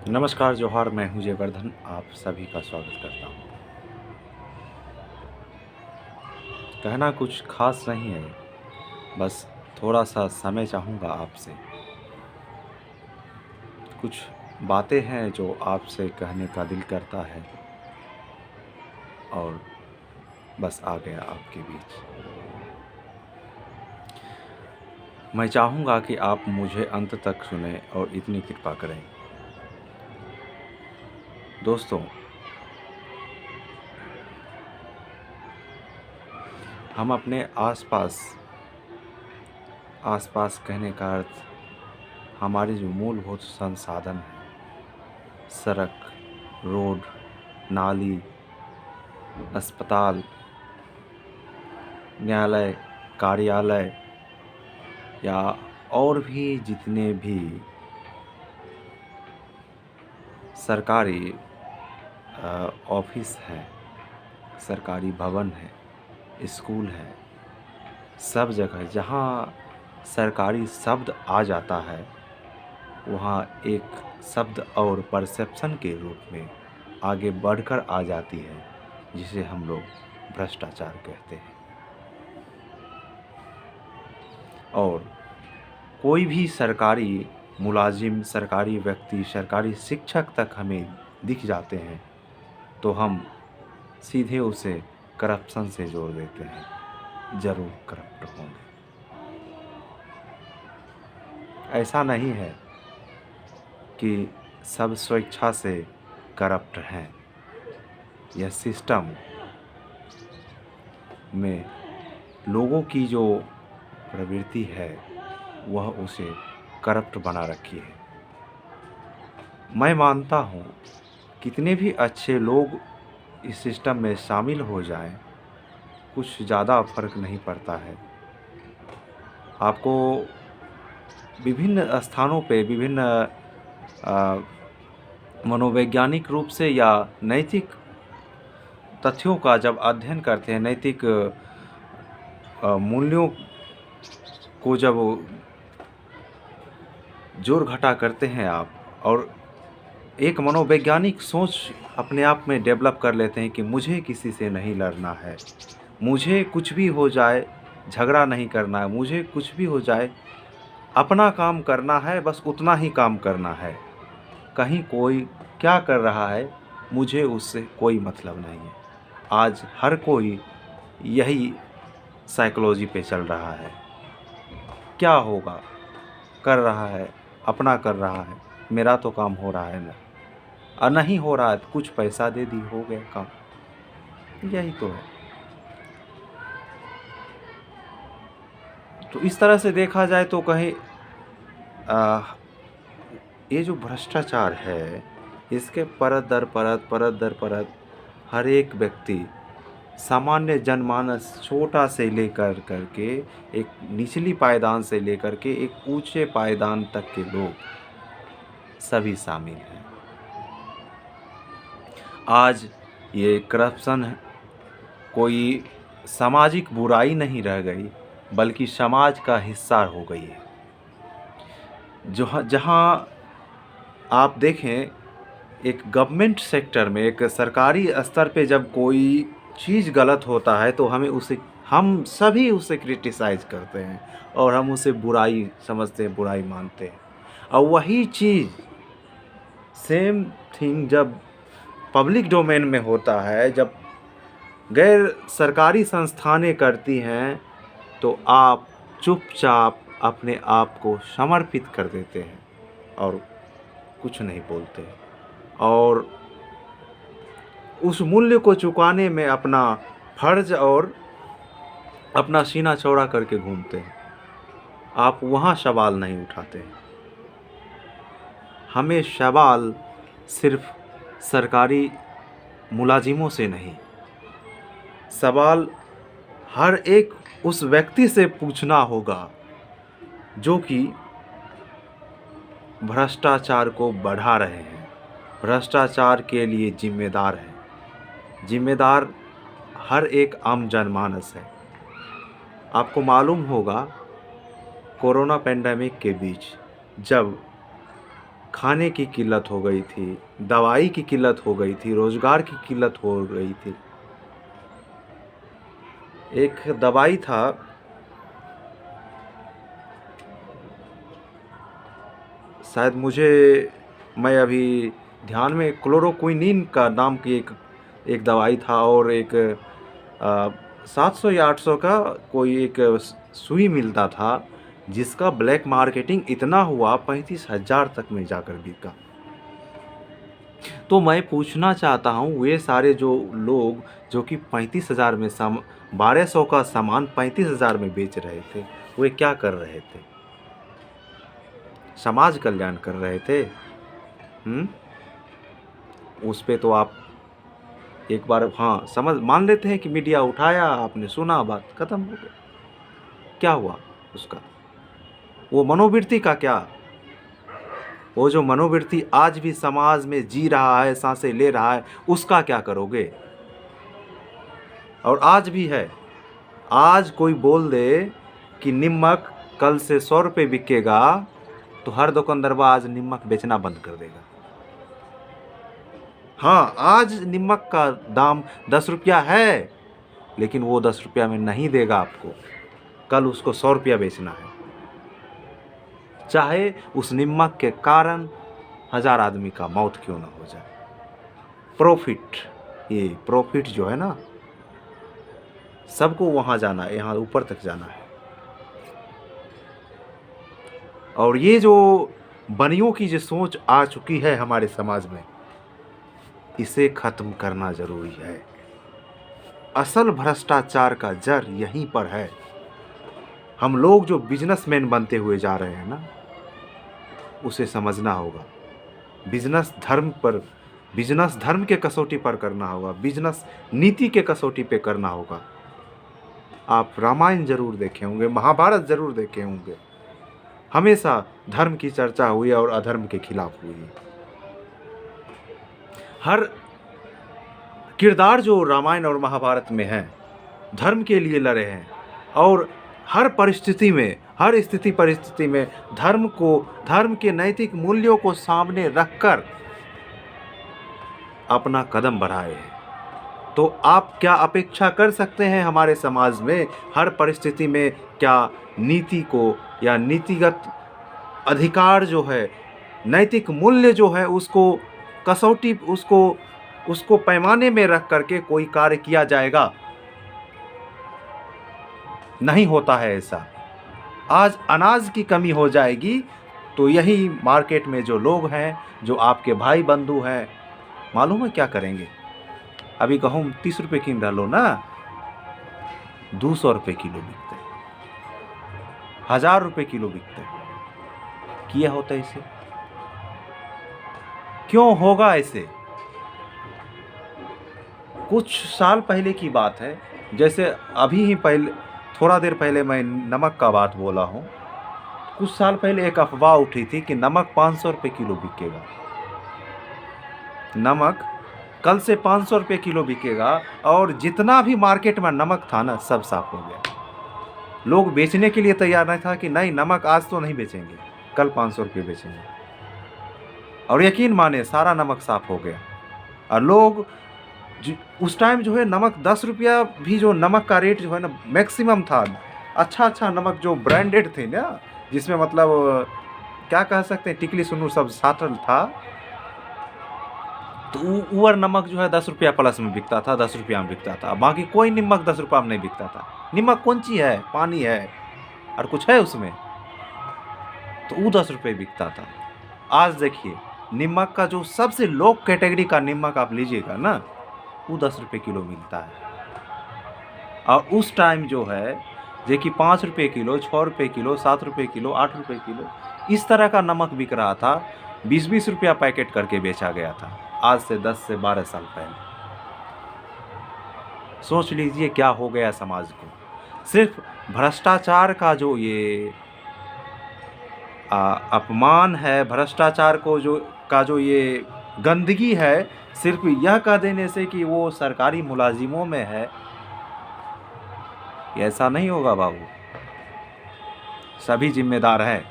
नमस्कार, जोहार, मैं हूँ जयवर्धन, आप सभी का स्वागत करता हूँ। कहना कुछ ख़ास नहीं है, बस थोड़ा-सा समय चाहूँगा आपसे। कुछ बातें हैं जो आपसे कहने का दिल करता है और बस आ गया आपके बीच। मैं चाहूँगा कि आप मुझे अंत तक सुनें और इतनी कृपा करें। दोस्तों, हम अपने आस-पास कहने का अर्थ हमारे जो मूलभूत संसाधन हैं, सड़क, रोड, नाली, अस्पताल, न्यायालय, कार्यालय या और भी जितने भी सरकारी ऑफिस हैं, सरकारी भवन हैं, स्कूल हैं, सब जगह जहाँ सरकारी शब्द आ जाता है, वहाँ एक शब्द और परसेप्शन के रूप में आगे बढ़कर आ जाती है, जिसे हम लोग भ्रष्टाचार कहते हैं। और कोई भी सरकारी मुलाजिम, सरकारी व्यक्ति, सरकारी शिक्षक तक हमें दिख जाते हैं, तो हम सीधे उसे करप्शन से जोड़ देते हैं, ज़रूर करप्ट होंगे। ऐसा नहीं है कि सब स्वेच्छा से करप्ट हैं। यह सिस्टम में लोगों की जो प्रवृत्ति है, वह उसे करप्ट बना रखी है। मैं मानता हूँ, कितने भी अच्छे लोग इस सिस्टम में शामिल हो जाएं, कुछ ज़्यादा फ़र्क नहीं पड़ता है। आपको विभिन्न स्थानों पे विभिन्न मनोवैज्ञानिक रूप से या नैतिक तथ्यों का जब अध्ययन करते हैं, नैतिक मूल्यों को जब जोड़ घटा करते हैं आप, और एक मनोवैज्ञानिक सोच अपने आप में डेवलप कर लेते हैं कि मुझे किसी से नहीं लड़ना है, मुझे कुछ भी हो जाए झगड़ा नहीं करना है, मुझे कुछ भी हो जाए अपना काम करना है, बस उतना ही काम करना है। कहीं कोई क्या कर रहा है, मुझे उससे कोई मतलब नहीं है। आज हर कोई यही साइकोलॉजी पे चल रहा है। क्या होगा, कर रहा है, अपना कर रहा है, मेरा तो काम हो रहा है ना, और नहीं हो रहा है तो कुछ पैसा दे दी, हो गया काम। यही तो है। तो इस तरह से देखा जाए तो कहीं ये जो भ्रष्टाचार है, इसके परत दर परत हर एक व्यक्ति, सामान्य जनमानस, छोटा से लेकर करके एक निचली पायदान से लेकर के एक ऊंचे पायदान तक के लोग सभी शामिल हैं। आज ये करप्शन कोई सामाजिक बुराई नहीं रह गई, बल्कि समाज का हिस्सा हो गई है। जहाँ आप देखें, एक गवर्नमेंट सेक्टर में, एक सरकारी स्तर पे जब कोई चीज़ गलत होता है, तो हम सभी उसे क्रिटिसाइज़ करते हैं और हम उसे बुराई समझते हैं, बुराई मानते हैं। और वही चीज़, सेम थिंग जब पब्लिक डोमेन में होता है, जब गैर सरकारी संस्थानें करती हैं, तो आप चुपचाप अपने आप को समर्पित कर देते हैं और कुछ नहीं बोलते, और उस मूल्य को चुकाने में अपना फर्ज और अपना सीना चौड़ा करके घूमते हैं। आप वहाँ सवाल नहीं उठाते हैं। हमें सवाल सिर्फ सरकारी मुलाजिमों से नहीं, सवाल हर एक उस व्यक्ति से पूछना होगा जो कि भ्रष्टाचार को बढ़ा रहे हैं, भ्रष्टाचार के लिए जिम्मेदार हैं। जिम्मेदार हर एक आम जनमानस है। आपको मालूम होगा, कोरोना पैंडेमिक के बीच जब खाने की किल्लत हो गई थी, दवाई की किल्लत हो गई थी, रोज़गार की किल्लत हो गई थी। एक दवाई था, शायद मुझे मैं अभी ध्यान में क्लोरोक्विनीन का नाम की एक एक दवाई था, और एक 700 या 800 का कोई एक सुई मिलता था, जिसका ब्लैक मार्केटिंग इतना हुआ 35,000 तक में जाकर बिका। तो मैं पूछना चाहता हूँ, वे सारे जो लोग जो कि 35,000 में 1200 का सामान 35,000 में बेच रहे थे, वे क्या कर रहे थे? समाज कल्याण कर रहे थे। उस पे तो आप एक बार हाँ समझ मान लेते हैं कि मीडिया उठाया, आपने सुना, बात खत्म हो गई। क्या हुआ उसका? वो मनोवृत्ति का क्या? वो जो मनोवृत्ति आज भी समाज में जी रहा है, सांसें ले रहा है, उसका क्या करोगे? और आज भी है। आज कोई बोल दे कि नमक कल से 100 रुपये बिकेगा, तो हर दुकानदार आज नमक बेचना बंद कर देगा। हाँ, आज नमक का दाम 10 रुपया है, लेकिन वो 10 रुपया में नहीं देगा आपको, कल उसको 100 रुपया बेचना है, चाहे उस नमक के कारण 1000 आदमी का मौत क्यों ना हो जाए। प्रॉफिट, ये प्रॉफिट जो है ना, सबको वहाँ जाना है, यहाँ ऊपर तक जाना है। और ये जो बनियों की जो सोच आ चुकी है हमारे समाज में, इसे खत्म करना जरूरी है। असल भ्रष्टाचार का जड़ यहीं पर है। हम लोग जो बिजनेसमैन बनते हुए जा रहे हैं ना, उसे समझना होगा। बिजनेस धर्म के कसौटी पर करना होगा, बिजनेस नीति के कसौटी पे करना होगा। आप रामायण जरूर देखे होंगे, महाभारत जरूर देखे होंगे, हमेशा धर्म की चर्चा हुई और अधर्म के खिलाफ हुई। हर किरदार जो रामायण और महाभारत में है, धर्म के लिए लड़े हैं, और हर परिस्थिति में, हर स्थिति परिस्थिति में धर्म के नैतिक मूल्यों को सामने रखकर अपना कदम बढ़ाए हैं। तो आप क्या अपेक्षा कर सकते हैं हमारे समाज में हर परिस्थिति में क्या नीति को या नीतिगत अधिकार जो है, नैतिक मूल्य जो है, उसको कसौटी, उसको पैमाने में रख करके कोई कार्य किया जाएगा? नहीं होता है ऐसा। आज अनाज की कमी हो जाएगी तो यही मार्केट में जो लोग हैं, जो आपके भाई बंधु हैं, मालूम है क्या करेंगे? अभी गेहूँ 30 रुपये किन डालो ना, 200 रुपये किलो बिकते, 1000 रुपये किलो बिकते। किया होता इसे? क्यों होगा ऐसे? कुछ साल पहले की बात है, जैसे अभी ही पहले थोड़ा देर पहले मैं नमक का बात बोला हूँ। कुछ साल पहले एक अफवाह उठी थी कि नमक 500 रुपये किलो बिकेगा। नमक कल से 500 रुपये किलो बिकेगा, और जितना भी मार्केट में नमक था ना, सब साफ हो गया। लोग बेचने के लिए तैयार नहीं था कि नहीं, नमक आज तो नहीं बेचेंगे, कल 500 रुपये बेचेंगे। और यकीन माने सारा नमक साफ हो गया। और लोग उस टाइम जो है नमक 10 रुपया भी, जो नमक का रेट जो है ना मैक्सिमम था। अच्छा नमक जो ब्रांडेड थे ना, जिसमें मतलब क्या कह सकते हैं, टिकली सुनू सब साटल था, तो ऊवर नमक जो है 10 रुपया प्लस में बिकता था, 10 रुपया में बिकता था। बाकी कोई नमक 10 रुपया में नहीं बिकता था। नमक कौन सी है? पानी है और कुछ है उसमें, तो वो 10 रुपये बिकता था। आज देखिए, नमक का जो सबसे लो कैटेगरी का नमक आप लीजिएगा ना, वो 10 रुपये किलो मिलता है। और उस टाइम जो है जो कि 5 रुपये किलो, 6 रुपये किलो, 7 रुपये किलो, 8 रुपये किलो, इस तरह का नमक बिक रहा था। 20-20 रुपया पैकेट करके बेचा गया था, आज से 10 से 12 साल पहले। सोच लीजिए क्या हो गया समाज को। सिर्फ भ्रष्टाचार का जो ये अपमान है, भ्रष्टाचार को जो ये गंदगी है, सिर्फ यह कह देने से कि वो सरकारी मुलाजिमों में है, ऐसा नहीं होगा बाबू। सभी जिम्मेदार हैं।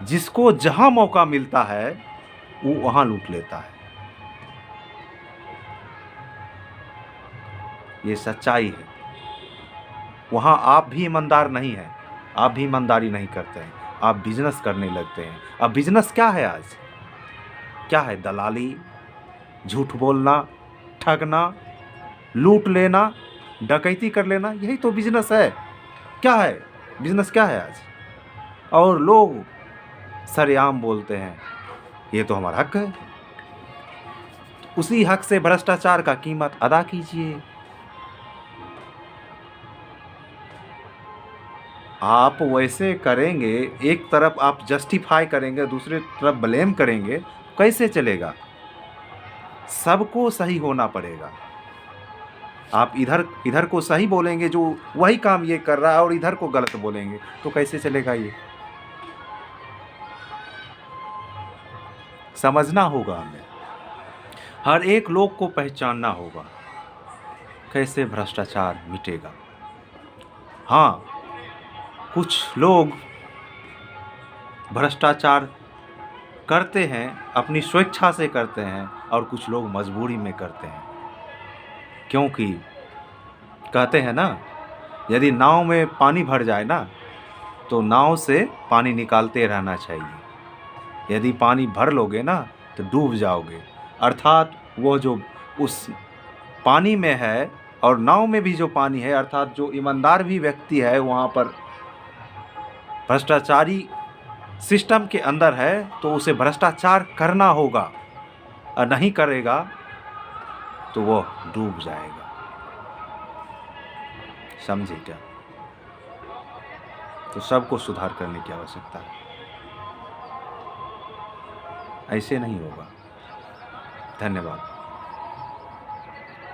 जिसको जहां मौका मिलता है वो वहाँ लूट लेता है। ये सच्चाई है। वहाँ आप भी ईमानदार नहीं हैं, आप भी ईमानदारी नहीं करते हैं, आप बिज़नेस करने लगते हैं। अब बिज़नेस क्या है आज? क्या है? दलाली, झूठ बोलना, ठगना, लूट लेना, डकैती कर लेना, यही तो बिज़नेस है। क्या है? बिज़नेस क्या है आज? और लोग सरेआम बोलते हैं, ये तो हमारा हक है। उसी हक से भ्रष्टाचार का कीमत अदा कीजिए। आप वैसे करेंगे, एक तरफ आप जस्टिफाई करेंगे, दूसरी तरफ ब्लेम करेंगे, कैसे चलेगा? सबको सही होना पड़ेगा। आप इधर इधर को सही बोलेंगे जो वही काम ये कर रहा है, और इधर को गलत बोलेंगे, तो कैसे चलेगा ये? समझना होगा हमें। हर एक लोग को पहचानना होगा, कैसे भ्रष्टाचार मिटेगा। हाँ, कुछ लोग भ्रष्टाचार करते हैं, अपनी स्वेच्छा से करते हैं, और कुछ लोग मजबूरी में करते हैं। क्योंकि कहते हैं ना, यदि नाव में पानी भर जाए ना, तो नाव से पानी निकालते रहना चाहिए। यदि पानी भर लोगे ना, तो डूब जाओगे। अर्थात वो जो उस पानी में है और नाव में भी जो पानी है, अर्थात जो ईमानदार भी व्यक्ति है वहाँ पर भ्रष्टाचारी सिस्टम के अंदर है, तो उसे भ्रष्टाचार करना होगा, और नहीं करेगा तो वो डूब जाएगा। समझे क्या? तो सबको सुधार करने की आवश्यकता है। ऐसे नहीं होगा। धन्यवाद।